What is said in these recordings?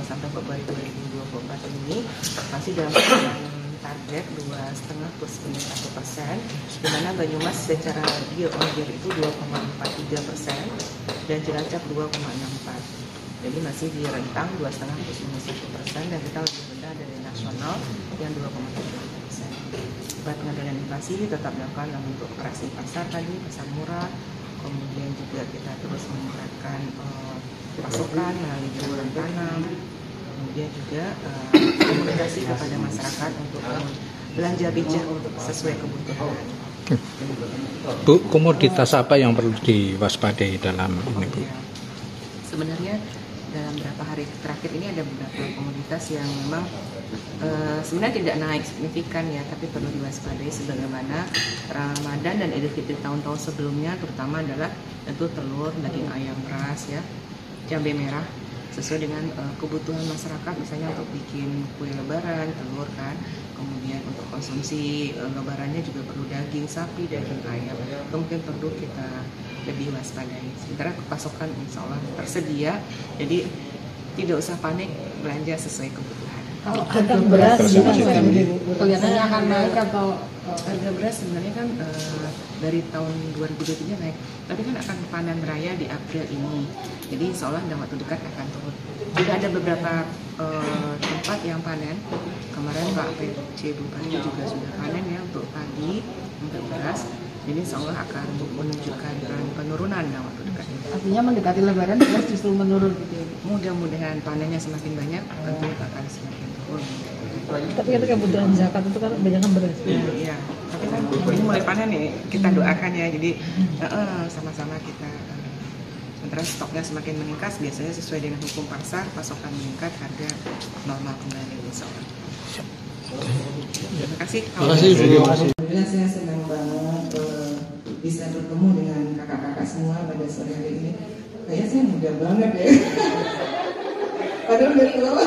sampai Februari 2024 ini masih dalam kisaran target 2,5+1%, di mana Banyumas secara year on year itu 2,43% dan Cilacap 2,64%. Jadi masih di rentang 2,5+1% dan kita lebih rendah dari nasional yang 2,3%. Buat pengendalian inflasi tetap dilakukan dalam bentuk operasi pasar tadi, pasar murah, kemudian juga kita terus meningkatkan pasokan melalui buruan tanam, kemudian juga komunikasi kepada masyarakat untuk belanja bijak untuk sesuai kebutuhan. Bu, komoditas apa yang perlu diwaspadai dalam ini, Bu? Sebenarnya dalam beberapa hari terakhir ini ada beberapa komoditas yang memang sebenarnya tidak naik signifikan ya, tapi perlu diwaspadai sebagaimana Ramadan dan Idul Fitri tahun-tahun sebelumnya, terutama adalah tentu telur, daging ayam ras ya, cabai merah sesuai dengan kebutuhan masyarakat, misalnya untuk bikin kue lebaran, telur kan, kemudian untuk konsumsi lebarannya juga perlu daging sapi, daging ayam, itu mungkin perlu kita lebih waspadai. Sementara pasokan insya Allah tersedia, jadi tidak usah panik, belanja sesuai kebutuhan. Kalau harga beras kelihatannya akan naik atau harga beras sebenarnya kan dari tahun 2023 naik, tapi kan akan panen raya di April ini, jadi insya Allah dalam waktu dekat akan turun. Juga ada beberapa tempat yang panen, kemarin Pak PC Bupati juga sudah panen ya untuk padi, untuk beras, jadi insya Allah akan menunjukkan penurunan dalam waktu dekat ini. artinya mendekati lebaran beras justru menurun gitu ya? Mudah-mudahan panennya semakin banyak, tentu akan semakin turun. Tapi kan kebutuhan zakat itu kan kebanyakan beras. Iya, tapi kan ini mulai panen nih, kita doakan ya. Jadi sama-sama kita. Sementara stoknya semakin meningkat, biasanya sesuai dengan hukum pasar, pasokan meningkat, harga normal kembali insya Allah. Terima kasih. Alhamdulillah saya senang banget bisa bertemu dengan kakak-kakak semua pada sore hari ini. Kayaknya saya muda banget ya. Padahal udah tua.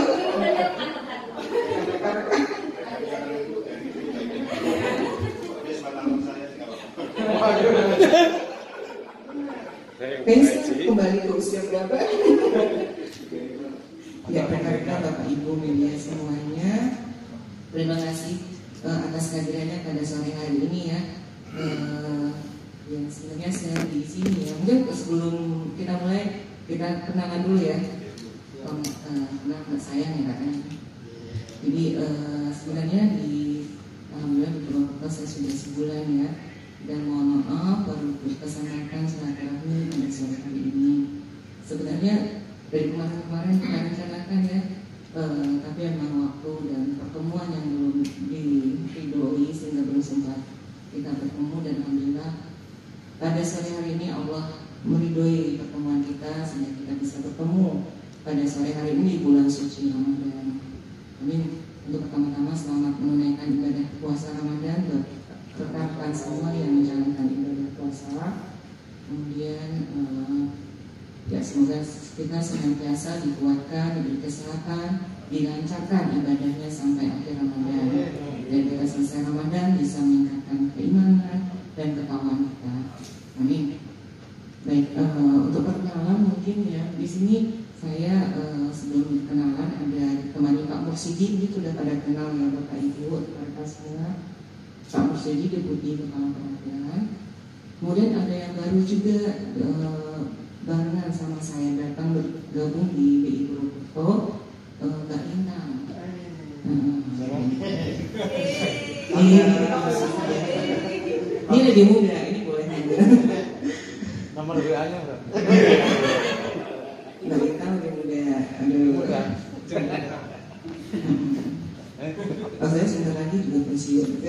Kayaknya saya kembali ke usia berapa? Ya, rekan-rekan Bapak Ibu media semuanya, terima kasih atas kehadirannya pada sore hari ini ya. Ya sebenarnya saya di sini ya. Mungkin sebelum kita mulai kita kenalan dulu ya. Kenal saya ya kan. Jadi sebenarnya di alhamdulillah di Purwokerto saya sudah sebulan ya. Dan mohon maaf baru berkesempatan silaturahmi pada sore hari ini. Sebenarnya dari kemarin kita rencanakan ya, tapi memang waktu dan pertemuan yang belum diridhoi sehingga belum sempat kita bertemu, dan alhamdulillah pada sore hari ini Allah meridhoi pertemuan kita sehingga kita bisa bertemu pada sore hari ini di bulan suci Ramadan. Amin. Untuk pertama-tama selamat menunaikan ibadah puasa Ramadan buat rekan-rekan semua yang menjalankan ibadah puasa. Kemudian ya semoga kita senantiasa dikuatkan, diberi kesehatan, dilancarkan ibadahnya sampai akhir Ramadan, dan kita selesai Ramadan bisa meningkatkan keimanan dan ketakwaan kita. Amin. Baik, untuk perkenalan mungkin ya di sini saya sebelum kenalan ada temani Pak Mursidi, ini sudah pada kenal ya Bapak Ibu, rekan semua. Pak Mursidi Deputi Kepala Perwakilan. Kemudian ada yang baru juga barengan sama saya datang bergabung di BI Purwokerto, Mbak Inang. Ini lebih muda, ini boleh muda. Nomor WA-nya Mbak? Mbak Inang lebih muda. Aduh. Oh, saya sebentar lagi juga pensiun.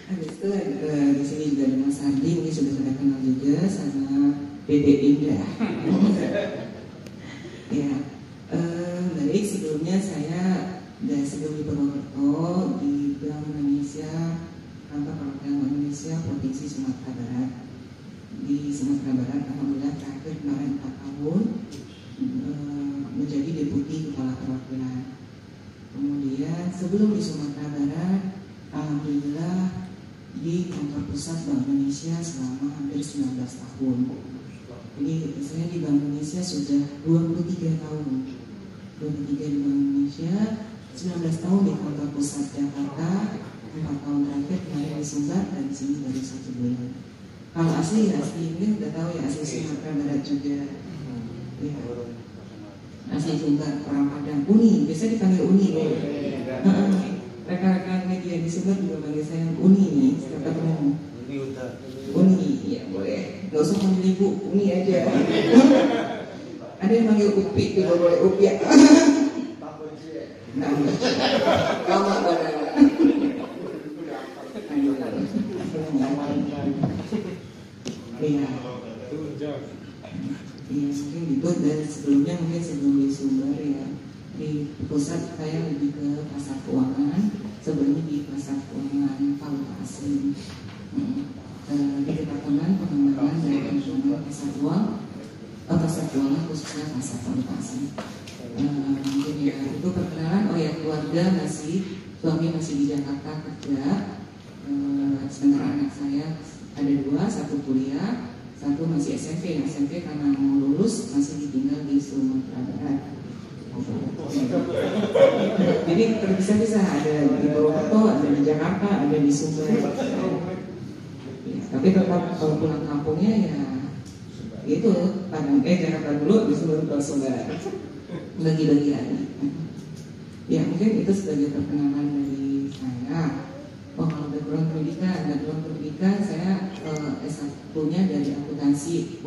Habis itu di sini juga ada Mas Andi, ini sudah saya kenal juga, sama Dede Indah. Ya, baik, sebelumnya saya dari sebelum di Purwokerto di Bank Indonesia, kantor perwakilan Bank Indonesia Provinsi Sumatera Barat. Di Sumatera Barat, alhamdulillah terakhir kemarin 4 tahun menjadi Deputi Kepala Perwakilan. Kemudian sebelum di Sumatera Barat, alhamdulillah di kantor pusat Bank Indonesia selama hampir 19 tahun. Jadi saya di Bank Indonesia sudah 23 tahun. 23 di Bank Indonesia, 19 tahun di kantor pusat Jakarta, 4 tahun terakhir kemarin di Sumbar, dan di sini baru 1 bulan. Kalau asli ini udah tahu ya, asli Sumatera Barat juga. Ya. Asli Sumbar, orang Padang, Uni, biasa dipanggil Uni. Rekan-rekan media di Sumbar juga panggil saya Uni nih, setiap ketemu. Uni, ya boleh. Gak usah panggil ibu, Uni aja. Ada yang manggil Upi, juga boleh Upi ya. Nah, lama banget. Iya. Iya, mungkin gitu. Dan sebelumnya mungkin sebelum di Sumber ya, di pusat saya lebih ke pasar keuangan. Sebelumnya di pasar keuangan valuta asing. Di Departemen Pengembangan dan Pengembangan Pasar Uang, pasar keuangan khususnya pasar valuta asing. Mungkin ya itu perkenalan. Oh ya, keluarga suami masih di Jakarta kerja. Sementara anak saya ada 2, 1 kuliah, 1 masih SMP. Yang SMP karena mau lulus masih ditinggal di Sumatera Barat. Jadi terpisah-pisah, ada di Purwokerto, ada di Jakarta, ada di Sumber. Ya, tapi tetap kalau pulang kampungnya ya itu Jakarta dulu, di Sumber ke Sumber. Bagi-bagi hari. Ya mungkin itu sebagai perkenalan dari saya. Oh, kalau background pendidikan saya S1-nya dari akuntansi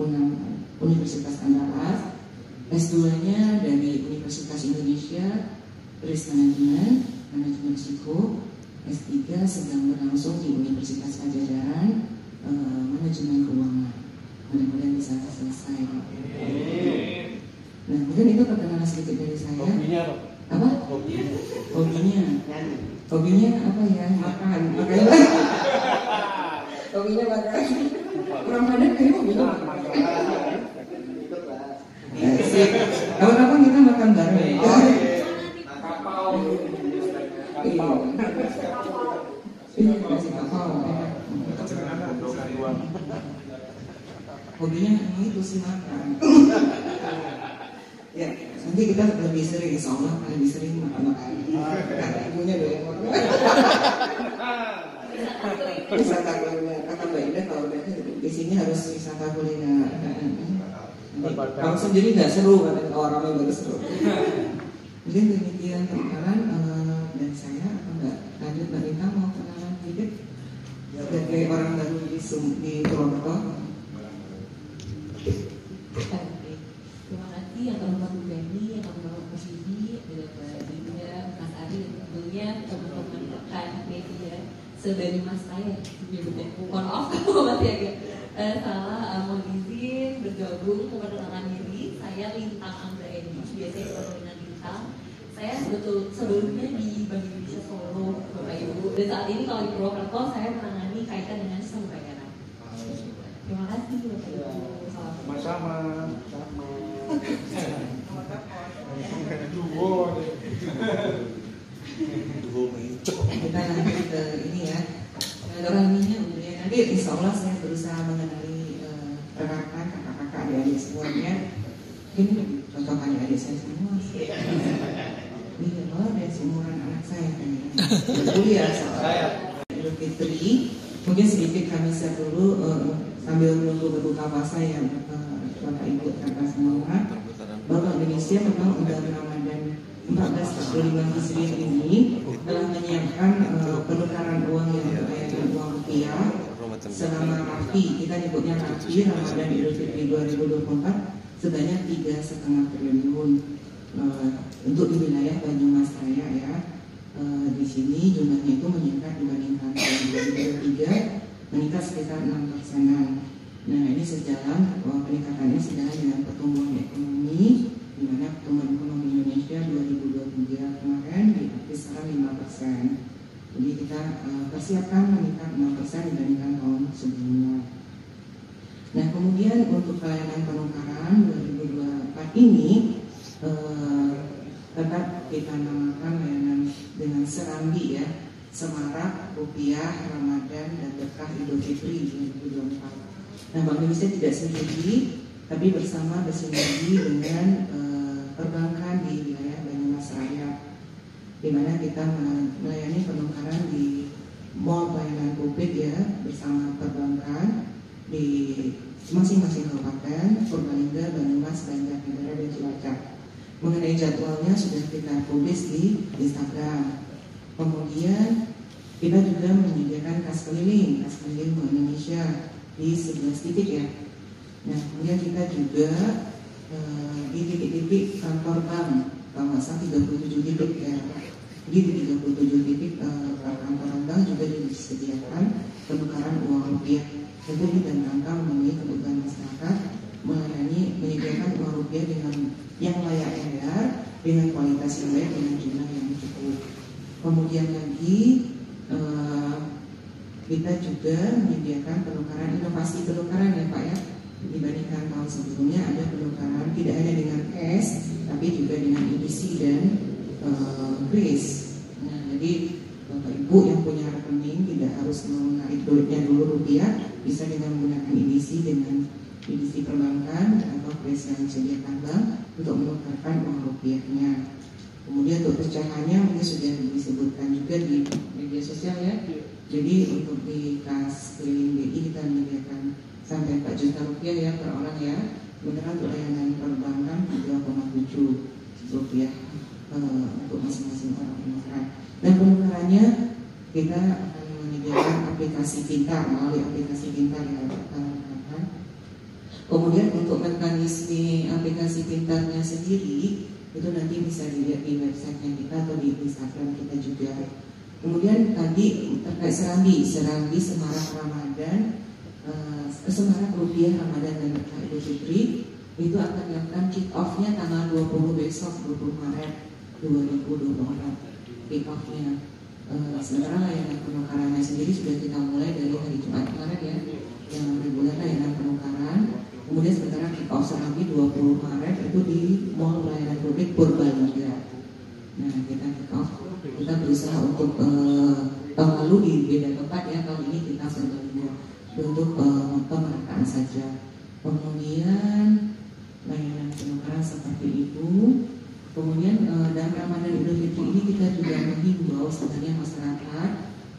Universitas Andalas, S2-nya dari Universitas Indonesia Risk Management, Manajemen Risiko, S3 sedang berlangsung di Universitas Pajajaran, Manajemen Keuangan. Mudah-mudahan bisa selesai. Nah, mungkin itu perkenalan sedikit dari saya. Apa? Hobinya apa ya? Makan. Hobinya makan. Orang Padang kayaknya hobinya makan. Sip. Kapan-kapan kita makan bareng. Iya, kasih kapau. Hobinya itu sih makan. Ya, nanti kita lebih sering, insya Allah lebih sering makan-makan. Kata ibunya doyan makan. Wisata kuliner, kata Mbak Ida kalau di sini harus wisata kuliner. Kalau sendiri nggak seru, kata orang ramai baru seru. Mungkin demikian perkenalan dan saya Mbak lanjut Mbak Rita mau kenalan sedikit sebagai orang baru di Purwokerto. Terima kasih yang terhormat Bu Benny, yang terhormat Bu Sidi, Mbak Dinda, Mas Ari, dan tentunya teman-teman rekan media sebanyumas saya. Mohon maaf kalau masih agak salah. Mohon izin bergabung memperkenalkan diri. Saya Lintang Angga Edi, biasanya selalu dengan Lintang. Saya sebelumnya di Bank Indonesia Solo, Bapak Ibu. Dan saat ini kalau di Purwokerto saya menangani kaitan dengan sistem pembayaran. Terima kasih Bapak Ibu. Sama-sama. Kita lanjut ke ini ya. Orangnya nanti insya Allah saya berusaha mengenali rekan-rekan, kakak-kakak, adik-adik semuanya. Ini contoh adik-adik saya semua. Ini loh dari seumuran anak saya kan. Kuliah soal Idul Fitri. Mungkin sedikit kami share dulu sambil menunggu berbuka puasa ya Bapak Ibu kakak semua. Bank Indonesia memang udah Ramadan 1445 Hijriah ini telah menyiapkan penukaran uang yang berbayar uang rupiah selama RAFI, kita nyebutnya RAFI Ramadan Idul Fitri 2024 sebanyak 3,5 triliun untuk di wilayah Banyumas Raya ya. Di sini jumlahnya itu meningkat dibandingkan tahun 2023 meningkat sekitar 6%. Nah ini sejalan peningkatannya sejalan dengan pertumbuhan ekonomi, di mana pertumbuhan ekonomi Indonesia 2023 kemarin di kisaran 5%. Jadi kita persiapkan meningkat 6% dibandingkan tahun sebelumnya. Nah kemudian untuk pelayanan penukaran 2024 ini tetap kita namakan layanan dengan serambi ya, semarak, rupiah, Ramadan, dan berkah Idul Fitri 2024. Nah Bank Indonesia tidak sendiri, tapi bersama bersinergi dengan perbankan di wilayah Banyumas Raya, di mana kita melayani penukaran di mall pelayanan publik ya bersama perbankan di masing-masing kabupaten Purbalingga, Banyumas, Banjarnegara, dan Cilacap. Mengenai jadwalnya sudah kita publis di Instagram. Kemudian kita juga menyediakan kas keliling Bank Indonesia di 11 titik ya. Nah, kemudian kita juga di titik-titik kantor bank, kalau nggak salah 37 titik ya. Jadi di 37 titik kantor bank juga disediakan penukaran uang rupiah. Tentu ini dalam rangka memenuhi kebutuhan masyarakat, menyediakan uang rupiah dengan yang layak edar, dengan kualitas yang baik, dengan jumlah yang cukup. Kemudian lagi kita juga menyediakan penukaran inovasi penukaran ya Pak ya. Dibandingkan tahun sebelumnya ada penukaran tidak hanya dengan cash, tapi juga dengan edisi dan kris. Nah, jadi Bapak Ibu yang punya rekening tidak harus menarik duitnya dulu rupiah, bisa dengan menggunakan edisi perbankan atau kris yang disediakan bank untuk menukarkan uang rupiahnya. Kemudian untuk pecahannya mungkin sudah disebutkan juga di media sosial ya. Jadi untuk di kas keliling BI kita menyediakan sampai 4 juta rupiah ya per orang ya. Sementara untuk layanan perbankan 3,7 rupiah untuk masing-masing orang penukaran. Dan penukarannya kita akan menyediakan aplikasi pintar, melalui aplikasi pintar ya rekan-rekan. Kemudian untuk mekanisme aplikasi pintarnya sendiri itu nanti bisa dilihat di websitenya kita atau di Instagram kita juga. Kemudian tadi terkait Serambi Semarak Ramadan, Semarak Rupiah Ramadan dan Berkah Idul Fitri itu akan dilakukan kick off-nya tanggal 20 besok 20 Maret 2024 kick off-nya. Sementara layanan penukarannya sendiri sudah kita mulai dari hari Jumat kemarin ya, yang reguler layanan penukaran. Kemudian sementara kick off Serambi 20 Maret itu di Mall Pelayanan Publik Purbalingga. Nah, kita berusaha untuk tahun lalu di beda tempat ya, tahun ini kita Purbalingga untuk pemerataan saja. Kemudian layanan penukaran seperti itu. Kemudian dalam Ramadan Idul Fitri ini kita juga menghimbau sebenarnya masyarakat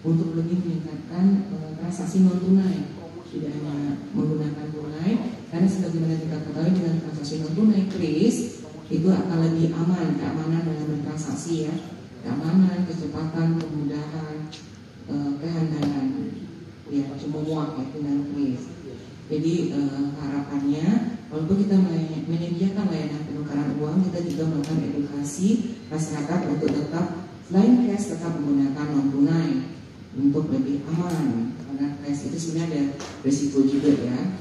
untuk lebih meningkatkan transaksi non tunai, tidak hanya menggunakan tunai, karena sebagaimana kita ketahui dengan transaksi non tunai kris itu akan lebih aman, keamanan dalam bertransaksi ya, keamanan, kecepatan, kemudahan, kehandalan, ya semua ya dengan kris. Jadi harapannya walaupun kita menyediakan layanan penukaran uang, kita juga melakukan edukasi masyarakat untuk tetap selain cash tetap menggunakan non tunai untuk lebih aman, karena cash itu sebenarnya ada risiko juga ya.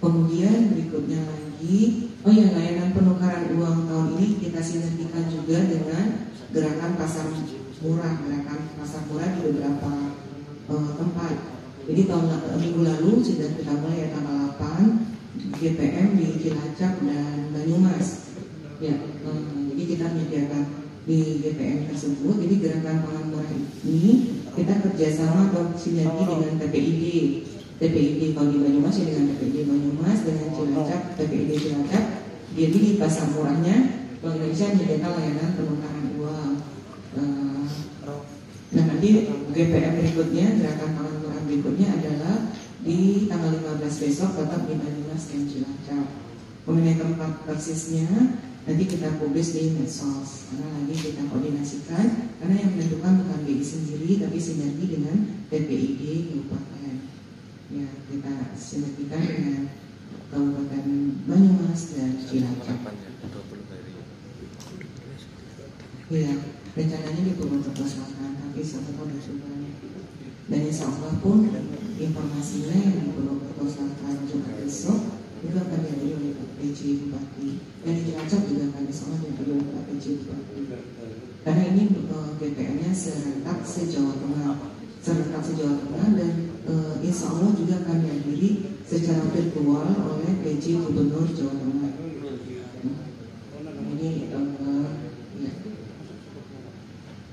Kemudian berikutnya lagi, layanan penukaran uang tahun ini kita sinergikan juga dengan gerakan pasar murah di beberapa tempat. Jadi minggu lalu sudah kita mulai ya, tanggal 8 GPM di Cilacap dan Banyumas. Ya, jadi kita menyediakan di GPM tersebut. Jadi gerakan pangan murah ini kita kerjasama atau sinergi dengan TPID kalau di Banyumas ya dengan TPID Banyumas, dengan Cilacap TPID Cilacap. Jadi di pasar murahnya Bank Indonesia menyediakan layanan penukaran uang. Nah, nanti GPM berikutnya, gerakan pangan murah berikutnya adalah di tanggal 15 besok tetap di Banyumas dan Cilacap. Mengenai tempat persisnya nanti kita publis di medsos, karena lagi kita koordinasikan, karena yang menentukan bukan BI sendiri tapi sinergi dengan TPID Kabupaten. Ya, kita sinergikan dengan Kabupaten Banyumas dan Cilacap. Ya, rencananya di Purwokerto Selatan, tapi siapa tahu sudah. Dan insya Allah pun informasinya yang di Purwokerto Selatan Jumat besok juga akan dihadiri oleh Pak PJ Bupati. Dan di Cilacap juga akan insya Allah dihadiri oleh Pak PJ Bupati. Karena ini GPM-nya serentak se-Jawa Tengah, dan insya Allah juga akan dihadiri secara virtual oleh PJ Gubernur Jawa Tengah. Ini ya.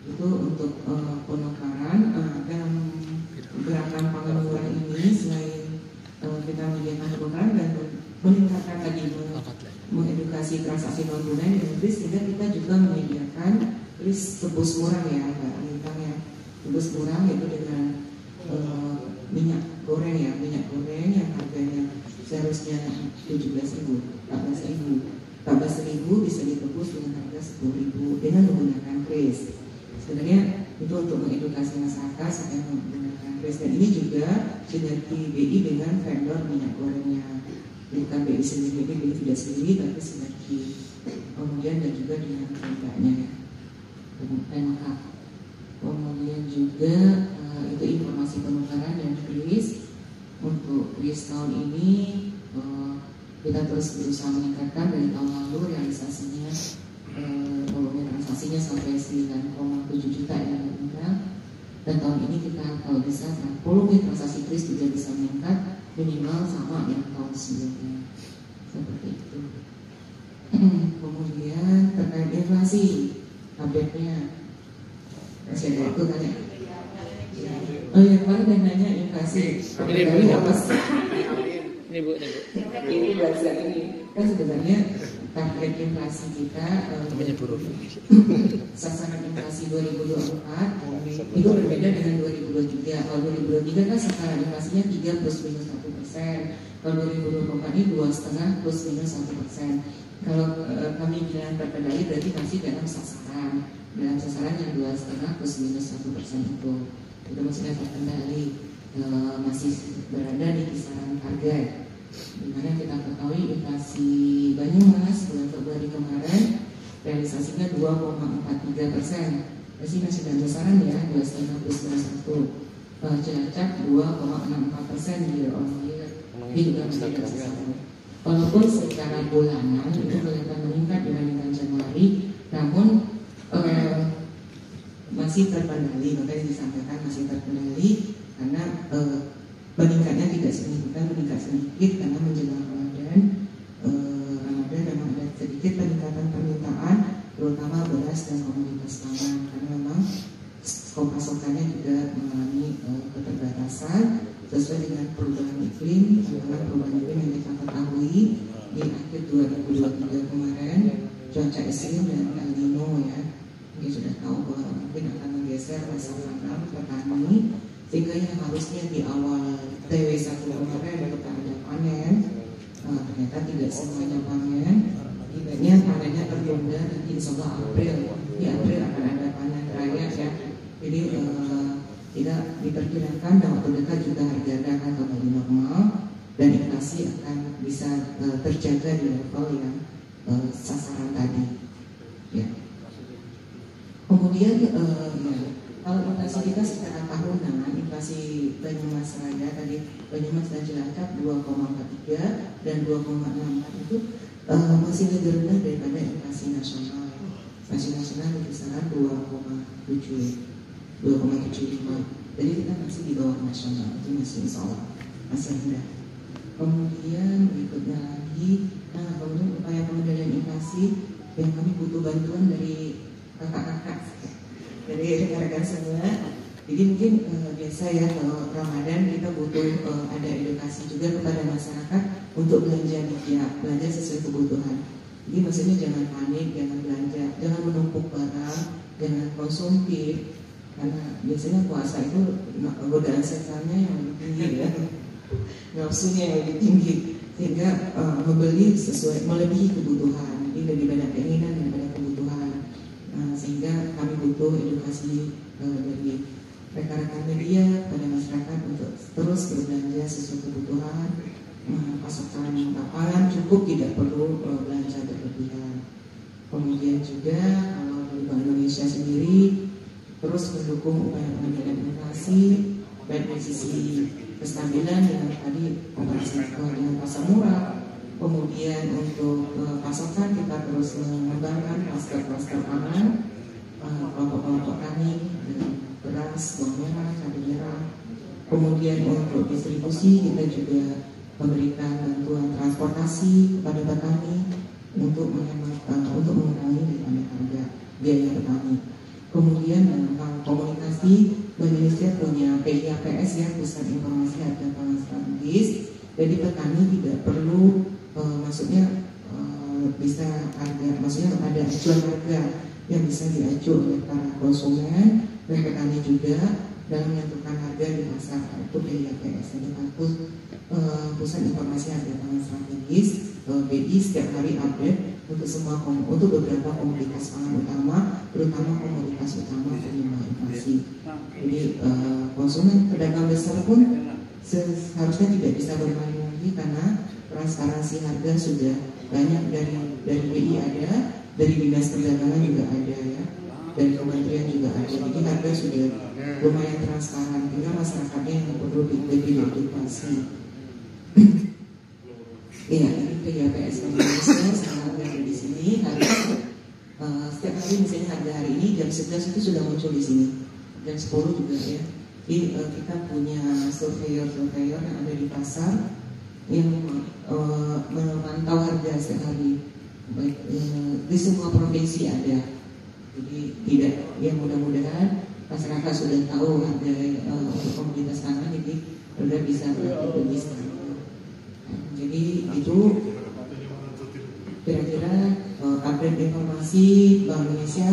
Itu untuk penukaran dalam gerakan pangan murah ini, selain kita menyediakan penukaran dan meningkatkan kris, sehingga kita juga menyediakan kris tebus murah ya Mbak Lintang ya, tebus murah yaitu dengan minyak goreng ya, minyak goreng yang harganya seharusnya 17.000, 14.000 bisa ditebus dengan harga 10.000 dengan menggunakan kris. Sebenarnya itu untuk mengedukasi masyarakat supaya menggunakan kris, dan ini juga sinergi BI dengan vendor minyak gorengnya, bukan BI sendiri, BI tidak sendiri tapi sinergi. Kemudian dan juga dengan pendanya PMK. Kemudian juga itu informasi penukaran dan kris. Untuk kris tahun ini kita terus berusaha meningkatkan. Dari tahun lalu realisasinya volume transaksinya sampai 9,7 juta ya dan tahun ini kita kalau bisa volume transaksi kris juga bisa meningkat minimal sama yang tahun sebelumnya, seperti itu. Kemudian terkait inflasi update-nya masih ada itu kan ya? Oh ya, kemarin yang nanya inflasi ini apa sih? Ini Bu. Ini bahasa ini kan sebenarnya target inflasi kita sasaran inflasi 2024 itu berbeda dengan 2023. Kalau 2023 kan sasaran inflasinya 3 plus minus 1%. Kalau 2024 ini 2,5 plus minus 1%. Kalau kami bilang terkendali berarti masih dalam sasaran yang 2,5 plus minus 1% itu maksudnya terkendali, masih berada di kisaran target. Dimana kita ketahui inflasi Banyumas bulan Februari kemarin realisasinya 2,43%, masih dalam besaran ya 2,5 plus minus 1. Cilacap 2,64% year on year, ini juga masih dalam besaran. Walaupun secara bulanan itu kelihatan meningkat dibandingkan Januari, namun masih terkendali, makanya disampaikan masih terkendali karena meningkatnya tidak signifikan, meningkat sedikit karena menjelang Ramadan memang ada sedikit peningkatan permintaan terutama beras dan komoditas pangan karena memang skop pasokannya juga mengalami keterbatasan sesuai dengan perubahan iklim. Karena perubahan iklim yang kita ketahui di akhir 2023 kemarin cuaca ekstrim dan El Nino ya, mungkin sudah tahu bahwa mungkin akan menggeser masa tanam petani, sehingga yang harusnya di awal TW1 kemarin kita ada panen, ternyata tidak semuanya panen. Akhirnya panennya tertunda, nanti insya Allah di April akan ada panen raya ya. Jadi tidak diperkirakan dalam waktu dekat juga harga akan kembali normal dan inflasi akan bisa terjaga di level yang sasaran tadi ya. Kemudian kalau inflasi kita secara tahunan, inflasi Banyumas Raya tadi Banyumas dan Cilacap 2,43 dan 2,64 itu masih lebih rendah daripada inflasi nasional. Inflasi nasional di kisaran 2,75. Jadi kita masih di bawah nasional, itu masih insya Allah masih rendah. Kemudian berikutnya lagi, kemudian upaya pengendalian inflasi yang kami butuh bantuan dari kakak-kakak, dari rekan-rekan semua. Jadi mungkin biasa ya kalau Ramadan kita butuh ada edukasi juga kepada masyarakat untuk belanja bijak, belanja sesuai kebutuhan. Jadi maksudnya jangan panik, jangan belanja, jangan menumpuk barang, jangan konsumtif. Karena biasanya puasa itu godaan setannya yang lebih tinggi ya, nafsunya yang lebih tinggi, sehingga membeli sesuai melebihi kebutuhan, jadi lebih banyak keinginan daripada kebutuhan. Sehingga kami butuh edukasi dari rekan-rekan media pada masyarakat untuk terus berbelanja sesuai kebutuhan, pasokan pangan cukup, tidak perlu belanja berlebihan. Kemudian juga kalau dari Bank Indonesia sendiri terus mendukung upaya pengendalian inflasi baik dari sisi kestabilan dengan tadi operasi dengan pasar murah. Kemudian untuk pasokan kita terus mengembangkan klaster-klaster pangan, kelompok-kelompok tani dengan beras, bawang merah, cabai merah. Kemudian untuk distribusi kita juga memberikan bantuan transportasi kepada petani untuk mengurangi harga biaya petani. Kemudian tentang komunikasi, Bank Indonesia punya PIAPS ya, Pusat Informasi Harga Pangan Strategis. Jadi petani tidak perlu maksudnya bisa ada, maksudnya ada acuan harga yang bisa diacu oleh para konsumen dan petani juga dalam menentukan harga di pasar itu PIAPS. Jadi Pusat Informasi Harga Pangan Strategis BI setiap hari update untuk beberapa komoditas pangan utama, terutama komoditas utama penyumbang inflasi. Jadi konsumen pedagang besar pun seharusnya tidak bisa bermain lagi karena transparansi harga sudah banyak dari BI ada, dari Dinas Perdagangan juga ada ya, dari kementerian juga ada. Jadi harga sudah lumayan transparan, tinggal masyarakatnya yang perlu lebih diedukasi. Iya, ini PIAPS Indonesia sangat ada di sini. Setiap hari misalnya harga hari ini jam 11 itu sudah muncul di sini, jam 10 juga ya. Jadi kita punya surveyor yang ada di pasar yang memantau harga setiap hari, baik di semua provinsi ada. Jadi tidak, ya mudah-mudahan masyarakat sudah tahu harga untuk komoditas pangan, jadi sudah bisa lebih sekarang. Jadi itu kira-kira update informasi Bank Indonesia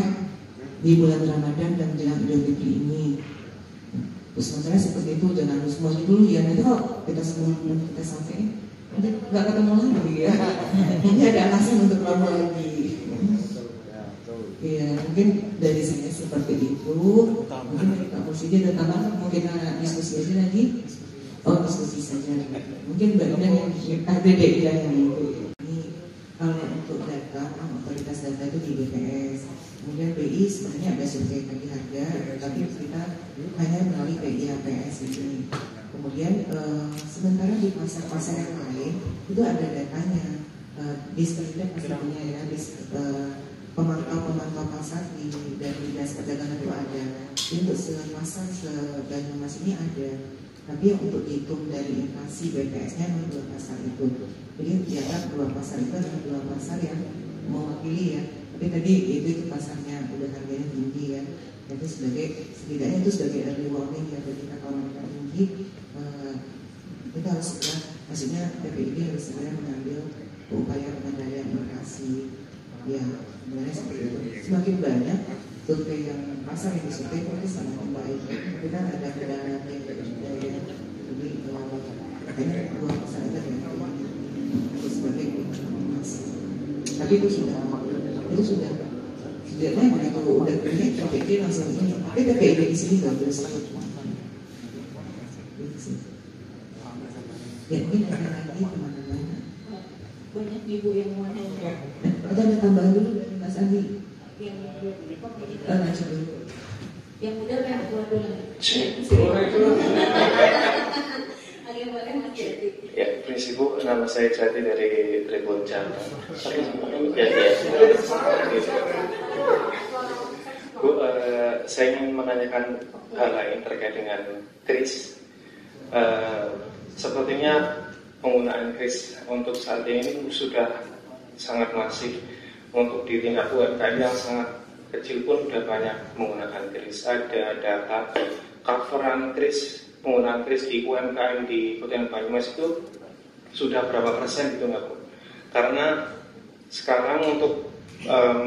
di bulan Ramadan dan jelang Idul Fitri ini. Terus sementara seperti itu, jangan semuanya dulu ya, nanti kalau kita semua kita sampai nanti nggak ketemu lagi ya. Nanti ada alasan untuk lama lagi. Iya, mungkin dari saya seperti itu. Mungkin dari Pak Presiden ada tambahan, mungkin diskusi aja lagi. Oh, diskusi saja. Mungkin Mbak Ida yang ada DIA yang itu. Ini kalau untuk data, otoritas data itu di BPS. Kemudian BI sebenarnya ada survei tadi harga, tapi kita hanya melalui PIAPS ini. Kemudian sementara di pasar-pasar yang lain itu ada datanya. Disperindak pasti punya ya, pemantau pasar dari Dinas Perdagangan itu ada. Jadi untuk pasar se-Banyumas ini ada. Tapi untuk dihitung dari inflasi BPS-nya memang 2 pasar itu. Jadi dianggap 2 pasar itu adalah 2 pasar yang mewakili ya. Tapi tadi itu pasarnya udah harganya tinggi ya. Jadi setidaknya itu sebagai early warning ya, bagi kita kalau mereka tinggi kita harus segera, maksudnya BPID harus segera mengambil upaya pengendalian inflasi. Ya, sebenarnya seperti itu. Semakin banyak survei yang pasar yang disurvei itu semakin baik. Kita ada kendala juga ya. Jadi makanya 2 pasar itu sebagai informasi. Tapi itu sudah setidaknya begitu udah punya PPD langsung ini. Tapi PPD di sini nggak boleh sebut. Ya mungkin ada lagi teman-teman. Banyak ibu yang mau nanya. Ada tambahan dulu dari Mas Andi. Yang Lanjut dulu. yang muda yang tua dulu. Agak boleh Mas Jati. Ya, Permisi Bu, nama saya Jati dari Tribun Jawa. Bu, saya ingin menanyakan hal lain terkait dengan kris. Sepertinya penggunaan kris untuk saat ini sudah sangat masif. Untuk di tingkat UMKM yang sangat kecil pun sudah banyak menggunakan kris. Ada data coveran kris, penggunaan kris di UMKM di Kota Banyumas itu sudah berapa persen gitu nggak Bu? Karena sekarang untuk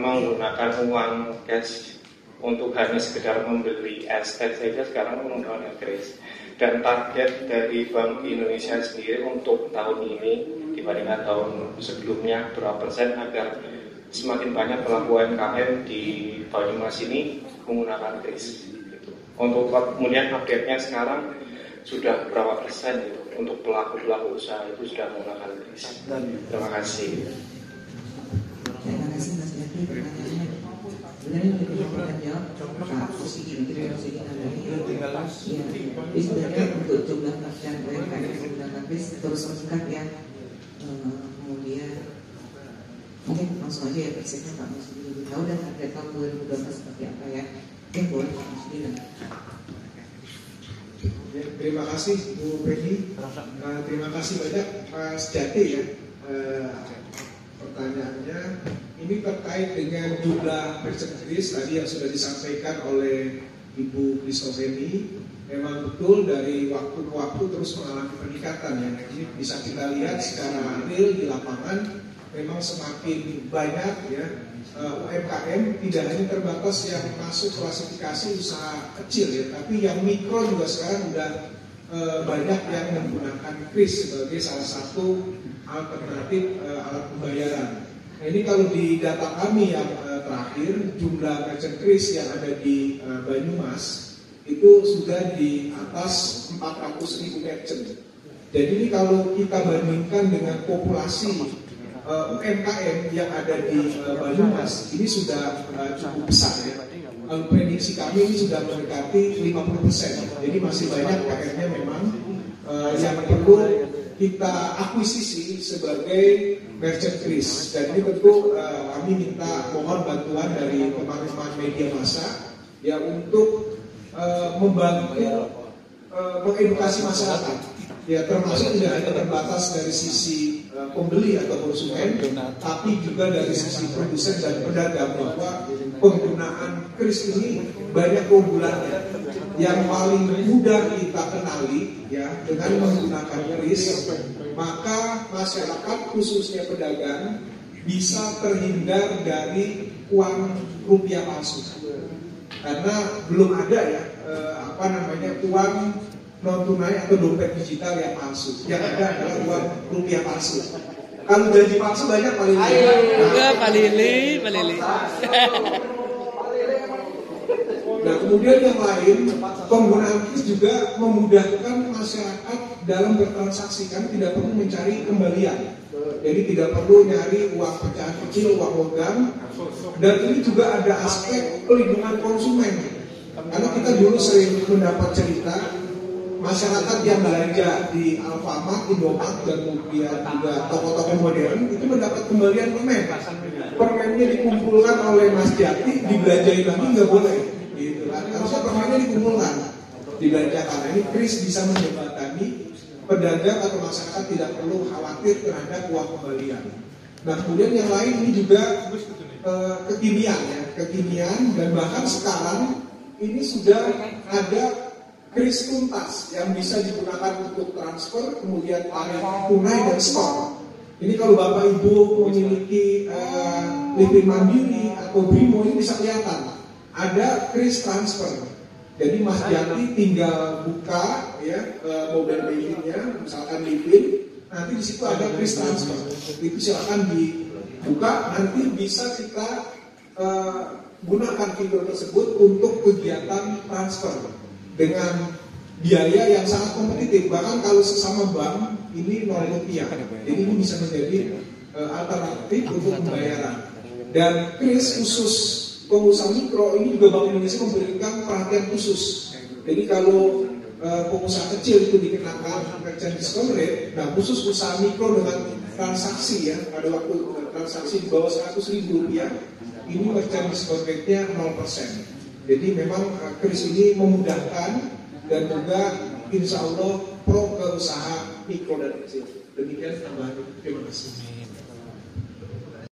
menggunakan uang cash untuk hanya sekedar membeli es teh saja sekarang menggunakan kris. Dan target dari Bank Indonesia sendiri untuk tahun ini dibandingkan tahun sebelumnya berapa persen agar semakin banyak pelaku UMKM di Banyumas ini menggunakan kris. Gitu. Untuk kemudian update-nya sekarang sudah berapa persen gitu untuk pelaku usaha itu sudah menggunakan kris. Terima kasih. Terima kasih Mas Jati pertanyaannya. Sebenarnya lebih akan jawab Pak Kusidi, jadi sebenarnya untuk jumlah pasien UMKM yang menggunakan kris terus meningkat ya. Kemudian mungkin langsung aja ya persisnya Pak Kusidi lebih tahu dan target tahun 2012 seperti apa ya. Oke, boleh Pak Kusidi. Terima kasih Bu Peggy. Terima kasih banyak Mas Jati ya. Pertanyaannya ini terkait dengan jumlah persentis tadi yang sudah disampaikan oleh Ibu Kristoveni. Memang betul dari waktu ke waktu terus mengalami peningkatan ya. Jadi bisa kita lihat secara real di lapangan memang semakin banyak ya UMKM, tidak hanya terbatas yang masuk klasifikasi usaha kecil ya, tapi yang mikro juga sekarang udah banyak yang menggunakan kris sebagai salah satu alternatif alat pembayaran. Nah, ini kalau di data kami yang terakhir, jumlah merchant kris yang ada di Banyumas itu sudah di atas 400.000 merchant. Jadi ini kalau kita bandingkan dengan populasi UMKM yang ada di Banyumas, ini sudah cukup besar ya. Prediksi kami ini sudah mendekati 50%. Jadi masih banyak PR-nya memang yang perlu kita akuisisi sebagai merchant kris. Dan ini tentu kami minta mohon bantuan dari teman-teman media massa ya untuk membantu mengedukasi masyarakat. Ya, termasuk tidak hanya terbatas dari sisi pembeli atau konsumen, tapi juga dari sisi produsen dan pedagang, bahwa penggunaan kris ini banyak keunggulannya. Yang paling mudah kita kenali ya, dengan menggunakan kris, maka masyarakat khususnya pedagang bisa terhindar dari uang rupiah palsu. Karena belum ada ya uang non tunai atau dompet digital yang palsu. Yang ada adalah uang rupiah palsu. Kalau janji palsu banyak Pak Lili. Pak Lili. Nah, kemudian yang lain, penggunaan kris juga memudahkan masyarakat dalam bertransaksi, kan tidak perlu mencari kembalian. Jadi tidak perlu nyari uang pecahan kecil, uang logam. Dan ini juga ada aspek pelindungan konsumen. Karena kita dulu sering mendapat cerita masyarakat yang belanja di Alfamart, Indomaret, dan kemudian juga toko-toko modern itu mendapat kembalian permen. Permennya dikumpulkan oleh Mas Jati, dibelanjain lagi nggak boleh. Gitu kan? Harusnya permennya dikumpulkan, dibelanjakan. Ini kris bisa menjembatani pedagang atau masyarakat tidak perlu khawatir terhadap uang kembalian. Nah, kemudian yang lain ini juga kekinian dan bahkan sekarang ini sudah ada kris tuntas yang bisa digunakan untuk transfer, kemudian tarik tunai dan stok. Ini kalau Bapak Ibu memiliki Livin Mandiri atau Brimo, ini bisa kelihatan ada kris transfer. Jadi Mas Jati tinggal buka ya mobile banking-nya, misalkan Livin, nanti di situ ada kris transfer. Itu silakan dibuka, nanti bisa kita gunakan fitur tersebut untuk kegiatan transfer dengan biaya yang sangat kompetitif. Bahkan kalau sesama bank ini 0 rupiah. Jadi ini bisa menjadi alternatif untuk pembayaran. Dan kris khusus pengusaha mikro ini juga Bank Indonesia memberikan perhatian khusus. Jadi kalau pengusaha kecil itu dikenakan merchant discount rate, nah khusus usaha mikro dengan transaksi ya, pada waktu transaksi di bawah 100.000 rupiah, ini merchant discount rate-nya 0%. Jadi memang kris ini memudahkan dan juga insya Allah pro ke usaha mikro dan kecil. Demikian tambahan. Terima kasih.